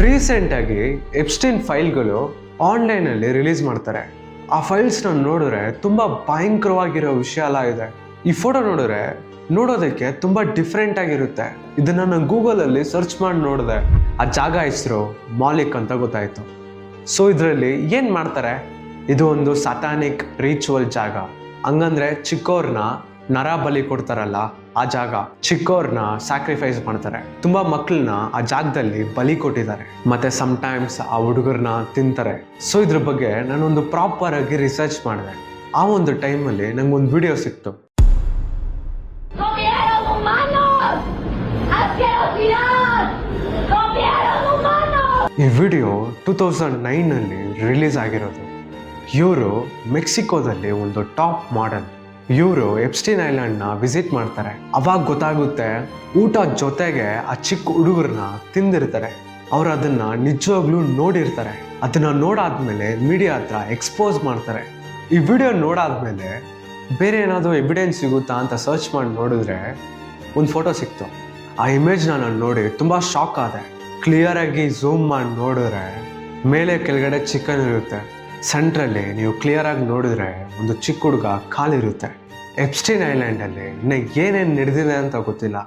ರೀಸೆಂಟಾಗಿ ಎಪ್ಸ್ಟೈನ್ ಫೈಲ್ಗಳು ಆನ್ಲೈನಲ್ಲಿ ರಿಲೀಸ್ ಮಾಡ್ತಾರೆ. ಆ ಫೈಲ್ಸ್ನ ನೋಡಿದ್ರೆ ತುಂಬ ಭಯಂಕರವಾಗಿರೋ ವಿಷಯ ಎಲ್ಲ ಇದೆ. ಈ ಫೋಟೋ ನೋಡೋದಕ್ಕೆ ತುಂಬ ಡಿಫ್ರೆಂಟ್ ಆಗಿರುತ್ತೆ. ಇದನ್ನು ನಾನು ಗೂಗಲಲ್ಲಿ ಸರ್ಚ್ ಮಾಡಿ ನೋಡಿದೆ. ಆ ಜಾಗ ಹೆಸರು ಮಾಲಿಕ್ ಅಂತ ಗೊತ್ತಾಯಿತು. ಸೊ ಇದರಲ್ಲಿ ಏನು ಮಾಡ್ತಾರೆ, ಇದು ಒಂದು ಸತಾನಿಕ್ ರಿಚುವಲ್ ಜಾಗ. ಹಂಗಂದ್ರೆ ಚಿಕ್ಕವ್ರನ್ನ ನರ ಬಲಿ ಕೊಡ್ತಾರಲ್ಲ, ಆ ಜಾಗ. ಚಿಕ್ಕವ್ರನ್ನ ಸ್ಯಾಕ್ರಿಫೈಸ್ ಮಾಡ್ತಾರೆ. ತುಂಬಾ ಮಕ್ಕಳನ್ನ ಆ ಜಾಗದಲ್ಲಿ ಬಲಿ ಕೊಟ್ಟಿದ್ದಾರೆ. ಮತ್ತೆ ಸಮ್ಟೈಮ್ಸ್ ಆ ಹುಡುಗರನ್ನ ತಿಂತಾರೆ. ಸೊ ಇದ್ರ ಬಗ್ಗೆ ನಾನೊಂದು ಪ್ರಾಪರ್ ಆಗಿ ರಿಸರ್ಚ್ ಮಾಡಿದೆ. ಆ ಒಂದು ಟೈಮಲ್ಲಿ ನಂಗೊಂದು ವಿಡಿಯೋ ಸಿಕ್ತು. ಈ ವಿಡಿಯೋ 2009 ರಿಲೀಸ್ ಆಗಿರೋದು. ಇವರು ಮೆಕ್ಸಿಕೋದಲ್ಲಿ ಒಂದು ಟಾಪ್ ಮಾಡೆಲ್. ಇವರು ಎಪ್ಸ್ಟೈನ್ ಐಲ್ಯಾಂಡ್ನ ವಿಸಿಟ್ ಮಾಡ್ತಾರೆ. ಅವಾಗ ಗೊತ್ತಾಗುತ್ತೆ, ಊಟ ಜೊತೆಗೆ ಆ ಚಿಕ್ಕ ಹುಡುಗರನ್ನ ತಿಂದಿರ್ತಾರೆ. ಅವ್ರು ಅದನ್ನ ನಿಜವಾಗ್ಲೂ ನೋಡಿರ್ತಾರೆ. ಅದನ್ನ ನೋಡಾದ್ಮೇಲೆ ಮೀಡಿಯಾ ಹತ್ರ ಎಕ್ಸ್ಪೋಸ್ ಮಾಡ್ತಾರೆ. ಈ ವಿಡಿಯೋ ನೋಡಾದ್ಮೇಲೆ ಬೇರೆ ಏನಾದರೂ ಎವಿಡೆನ್ಸ್ ಸಿಗುತ್ತಾ ಅಂತ ಸರ್ಚ್ ಮಾಡಿ ನೋಡಿದ್ರೆ ಒಂದು ಫೋಟೋ ಸಿಕ್ತು. ಆ ಇಮೇಜ್ನ ನಾನು ನೋಡಿ ತುಂಬ ಶಾಕ್ ಆದೆ. ಕ್ಲಿಯರ್ ಆಗಿ ಝೂಮ್ ಮಾಡಿ ನೋಡಿದ್ರೆ ಮೇಲೆ ಕೆಳಗಡೆ ಚಿಕನ್ ಇರುತ್ತೆ. ಸೆಂಟ್ರಲ್ಲಿ ನೀವು ಕ್ಲಿಯರ್ ಆಗಿ ನೋಡಿದ್ರೆ ಒಂದು ಚಿಕ್ಕ ಹುಡುಗ ಕಾಲಿರುತ್ತೆ. ಎಪ್ಸ್ಟೈನ್ ಐಲ್ಯಾಂಡಲ್ಲಿ ಇನ್ನು ಏನೇನು ನಡೆದಿದೆ ಅಂತ ಗೊತ್ತಿಲ್ಲ.